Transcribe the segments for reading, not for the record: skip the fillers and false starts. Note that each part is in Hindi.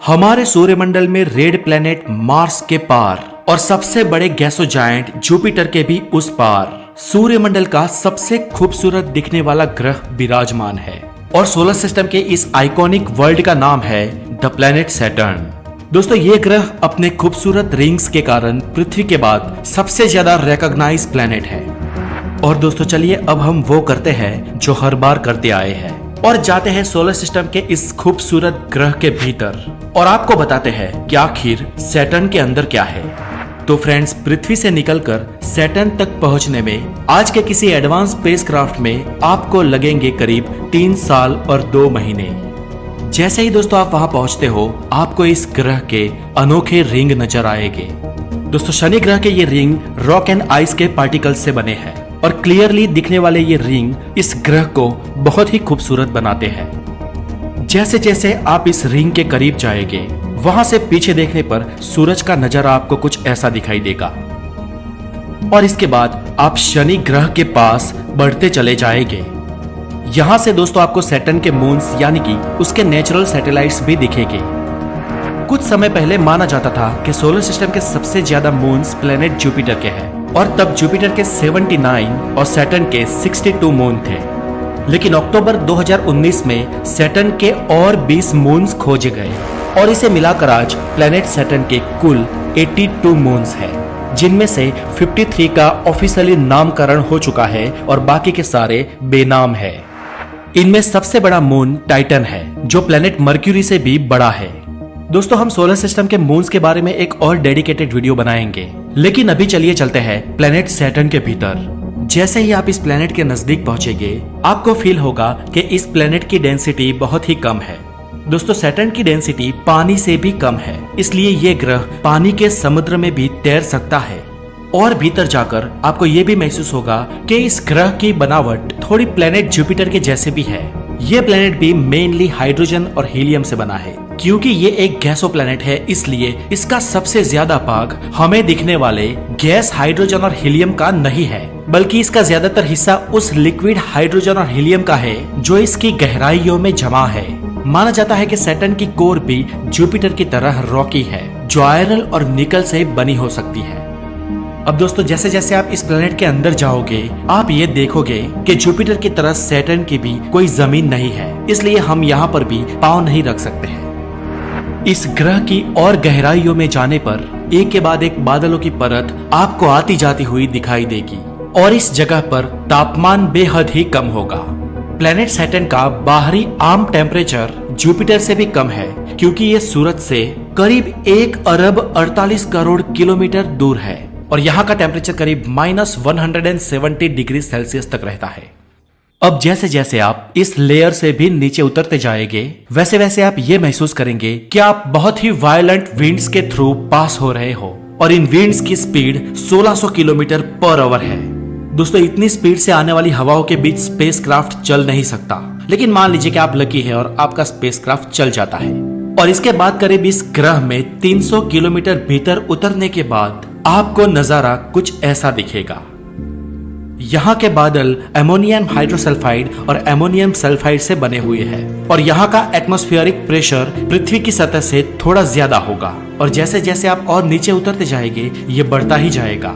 हमारे सूर्यमंडल में रेड प्लेनेट मार्स के पार और सबसे बड़े गैसो जायंट जुपिटर के भी उस पार सूर्यमंडल का सबसे खूबसूरत दिखने वाला ग्रह विराजमान है और सोलर सिस्टम के इस आइकॉनिक वर्ल्ड का नाम है द प्लेनेट सैटर्न। दोस्तों ये ग्रह अपने खूबसूरत रिंग्स के कारण पृथ्वी के बाद सबसे ज्यादा रिकॉग्नाइज प्लेनेट है। और दोस्तों चलिए अब हम वो करते हैं जो हर बार करते आए हैं और जाते हैं सोलर सिस्टम के इस खूबसूरत ग्रह के भीतर और आपको बताते हैं कि आखिर सैटर्न के अंदर क्या है। तो फ्रेंड्स, पृथ्वी से निकलकर सैटर्न तक पहुंचने में आज के किसी एडवांस स्पेसक्राफ्ट में आपको लगेंगे करीब 3 साल और 2 महीने। जैसे ही दोस्तों आप वहां पहुंचते हो आपको इस ग्रह के अनोखे रिंग नजर आएंगे। दोस्तों शनि ग्रह के ये रिंग रॉक एंड आइस के पार्टिकल्स से बने हैं और क्लियरली दिखने वाले ये रिंग इस ग्रह को बहुत ही खूबसूरत बनाते हैं। जैसे जैसे आप इस रिंग के करीब जाएंगे वहां से पीछे देखने पर सूरज का नजारा आपको कुछ ऐसा दिखाई देगा और इसके बाद आप शनि ग्रह के पास बढ़ते चले जाएंगे। यहां से दोस्तों आपको सैटर्न के मून्स यानी कि उसके नेचुरल सैटेलाइट्स भी दिखेंगे। कुछ समय पहले माना जाता था कि सोलर सिस्टम के सबसे ज्यादा मून्स प्लेनेट जुपिटर के हैं और तब जुपिटर के 79 और सैटर्न के 62 मून थे। लेकिन अक्टूबर 2019 में सैटर्न के और 20 मून्स खोजे गए और इसे मिलाकर आज प्लेनेट सैटर्न के कुल 82 मून्स हैं, जिनमें से 53 का ऑफिशियली नामकरण हो चुका है और बाकी के सारे बेनाम है। इनमें सबसे बड़ा मून टाइटन है जो प्लेनेट मर्क्यूरी से भी बड़ा है। दोस्तों हम सोलर सिस्टम के मून्स के बारे में एक और डेडिकेटेड वीडियो बनाएंगे, लेकिन अभी चलिए चलते हैं प्लेनेट सैटर्न के भीतर। जैसे ही आप इस प्लेनेट के नजदीक पहुंचेंगे आपको फील होगा कि इस प्लेनेट की डेंसिटी बहुत ही कम है। दोस्तों सैटर्न की डेंसिटी पानी से भी कम है, इसलिए ये ग्रह पानी के समुद्र में भी तैर सकता है। और भीतर जाकर आपको ये भी महसूस होगा कि इस ग्रह की बनावट थोड़ी प्लेनेट जुपिटर के जैसे भी है। ये प्लेनेट भी मेनली हाइड्रोजन और हीलियम से बना है। क्योंकि ये एक गैसो प्लेनेट है इसलिए इसका सबसे ज्यादा भाग हमें दिखने वाले गैस हाइड्रोजन और हीलियम का नहीं है, बल्कि इसका ज्यादातर हिस्सा उस लिक्विड हाइड्रोजन और हीलियम का है जो इसकी गहराइयों में जमा है। माना जाता है कि सैटर्न की कोर भी जुपिटर की तरह रॉकी है जो आयरन और निकल से बनी हो सकती है। अब दोस्तों जैसे जैसे आप इस प्लेनेट के अंदर जाओगे आप ये देखोगे कि जुपिटर की तरह सैटर्न की भी कोई जमीन नहीं है, इसलिए हम यहाँ पर भी पाँव नहीं रख सकते हैं। इस ग्रह की और गहराइयों में जाने पर एक के बाद एक बादलों की परत आपको आती जाती हुई दिखाई देगी और इस जगह पर तापमान बेहद ही कम होगा। प्लेनेट सैटर्न का बाहरी आम टेम्परेचर जुपिटर से भी कम है क्योंकि ये सूरज से करीब 1 अरब 48 करोड़ किलोमीटर दूर है और यहाँ का टेम्परेचर करीब -170 डिग्री सेल्सियस तक रहता है। अब जैसे जैसे आप इस लेयर से भी नीचे उतरते जाएंगे वैसे वैसे आप ये महसूस करेंगे कि आप बहुत ही वायलेंट विंड्स के थ्रू पास हो रहे हो और इन विंड्स की स्पीड 1600 किलोमीटर पर आवर है। दोस्तों इतनी स्पीड से आने वाली हवाओं के बीच स्पेसक्राफ्ट चल नहीं सकता, लेकिन मान लीजिए कि आप लकी है और आपका स्पेसक्राफ्ट चल जाता है। और इसके बाद करीब इस ग्रह में 300 किलोमीटर भीतर उतरने के बाद आपको नजारा कुछ ऐसा दिखेगा। यहाँ के बादल अमोनियम हाइड्रोसल्फाइड और अमोनियम सल्फाइड से बने हुए हैं और यहाँ का एटमॉस्फेरिक प्रेशर पृथ्वी की सतह से थोड़ा ज्यादा होगा और जैसे जैसे आप और नीचे उतरते जाएंगे ये बढ़ता ही जाएगा।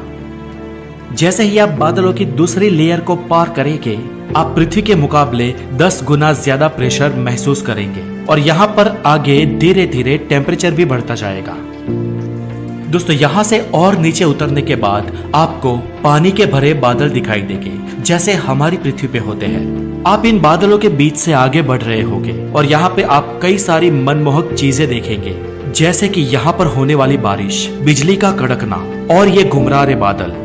जैसे ही आप बादलों की दूसरी लेयर को पार करेंगे आप पृथ्वी के मुकाबले 10 गुना ज्यादा प्रेशर महसूस करेंगे और यहाँ पर आगे धीरे धीरे टेम्परेचर भी बढ़ता जाएगा। दोस्तों यहाँ से और नीचे उतरने के बाद आपको पानी के भरे बादल दिखाई देंगे जैसे हमारी पृथ्वी पे होते हैं। आप इन बादलों के बीच से आगे बढ़ रहे होंगे और यहाँ पे आप कई सारी मनमोहक चीजें देखेंगे जैसे कि यहाँ पर होने वाली बारिश, बिजली का कड़कना और ये घुमरारे बादल।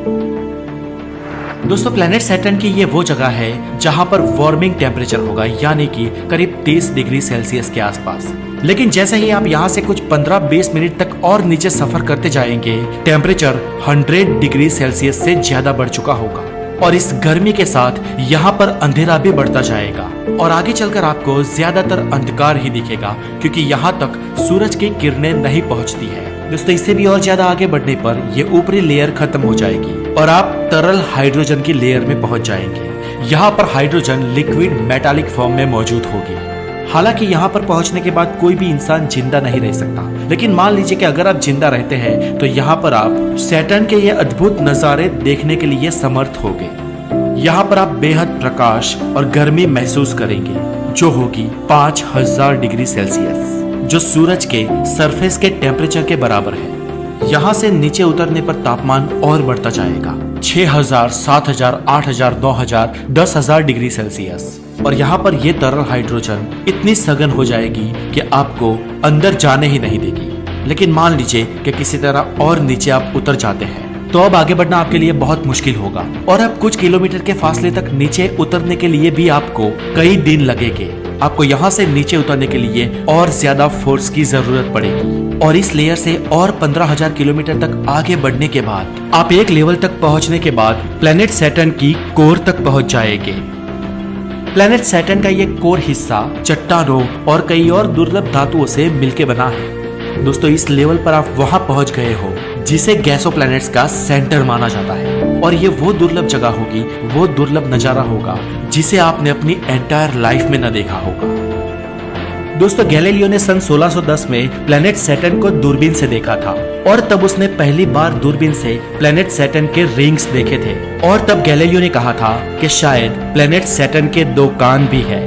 दोस्तों प्लेनेट सैटर्न की ये वो जगह है जहाँ पर वार्मिंग टेम्परेचर होगा यानी कि करीब 30 डिग्री सेल्सियस के आसपास। लेकिन जैसे ही आप यहाँ से कुछ 15-20 मिनट तक और नीचे सफर करते जाएंगे टेम्परेचर 100 डिग्री सेल्सियस से ज्यादा बढ़ चुका होगा और इस गर्मी के साथ यहाँ पर अंधेरा भी बढ़ता जाएगा और आगे चलकर आपको ज्यादातर अंधकार ही दिखेगा क्योंकि यहाँ तक सूरज की किरणें नहीं पहुँचती है। दोस्तों इससे भी और ज्यादा आगे बढ़ने पर ये ऊपरी लेयर खत्म हो जाएगी और आप तरल हाइड्रोजन की लेयर में पहुंच जाएंगे। यहाँ पर हाइड्रोजन लिक्विड मेटालिक फॉर्म में मौजूद होगी। हालांकि यहाँ पर पहुंचने के बाद कोई भी इंसान जिंदा नहीं रह सकता, लेकिन मान लीजिए कि अगर आप जिंदा रहते हैं तो यहाँ पर आप सैटर्न के ये अद्भुत नजारे देखने के लिए समर्थ होंगे। यहाँ पर आप बेहद प्रकाश और गर्मी महसूस करेंगे जो होगी 5000 डिग्री सेल्सियस, जो सूरज के सरफेस के टेम्परेचर के बराबर है। यहाँ से नीचे उतरने पर तापमान और बढ़ता जाएगा 6000, 7000, 8000, 9000, 10000 डिग्री सेल्सियस। और यहाँ पर ये तरल हाइड्रोजन इतनी सघन हो जाएगी कि आपको अंदर जाने ही नहीं देगी। लेकिन मान लीजिए कि किसी तरह और नीचे आप उतर जाते हैं तो अब आगे बढ़ना आपके लिए बहुत मुश्किल होगा और अब कुछ किलोमीटर के फासले तक नीचे उतरने के लिए भी आपको कई दिन लगेंगे। आपको यहाँ से नीचे उतरने के लिए और ज्यादा फोर्स की जरूरत पड़ेगी और इस लेयर से और 15000 किलोमीटर तक आगे बढ़ने के बाद आप एक लेवल तक पहुँचने के बाद प्लेनेट सैटर्न की कोर तक पहुँच जाएंगे। प्लेनेट सैटर्न का ये कोर हिस्सा चट्टानों और कई और दुर्लभ धातुओं से मिलकर बना है। दोस्तों, इस लेवल पर आप वहां पहुंच गए हो जिसे गैसो प्लैनेट्स का सेंटर माना जाता है और ये वो दुर्लभ जगह होगी, वो दुर्लभ नजारा होगा जिसे आपने अपनी एंटायर लाइफ में न देखा होगा। दोस्तों, गैलीलियो ने सन 1610 में प्लेनेट सैटर्न को दूरबीन से देखा था और तब उसने पहली बार दूरबीन से प्लेनेट सैटर्न के रिंग्स देखे थे और तब गैलीलियो ने कहा था कि शायद प्लेनेट सैटर्न के 2 कान भी है।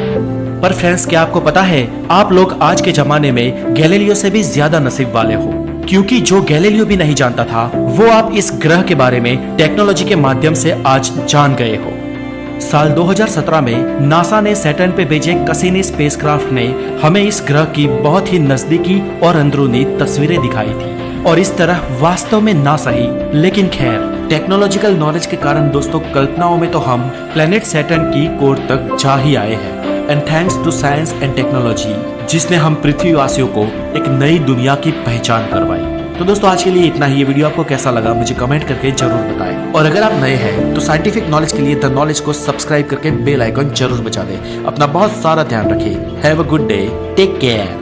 पर फ्रेंड्स, क्या आपको पता है आप लोग आज के जमाने में गैलीलियो से भी ज्यादा नसीब वाले हो, क्योंकि जो गैलीलियो भी नहीं जानता था वो आप इस ग्रह के बारे में टेक्नोलॉजी के माध्यम से आज जान गए हो। साल 2017 में नासा ने सैटर्न पे भेजे कैसिनी स्पेसक्राफ्ट ने हमें इस ग्रह की बहुत ही नजदीकी और अंदरूनी तस्वीरें दिखाई थी और इस तरह वास्तव में ना सही, लेकिन खैर टेक्नोलॉजिकल नॉलेज के कारण दोस्तों कल्पनाओं में तो हम प्लेनेट सैटर्न की कोर तक जा ही आए हैं। And thanks to science and technology जिसने हम पृथ्वीवासियों को एक नई दुनिया की पहचान करवाई। तो दोस्तों, आज के लिए इतना ही। ये वीडियो आपको कैसा लगा मुझे कमेंट करके जरूर बताएं और अगर आप नए हैं तो साइंटिफिक नॉलेज के लिए द नॉलेज को सब्सक्राइब करके बेल आइकन जरूर बजा दें। अपना बहुत सारा ध्यान रखें। Have a good day, take care.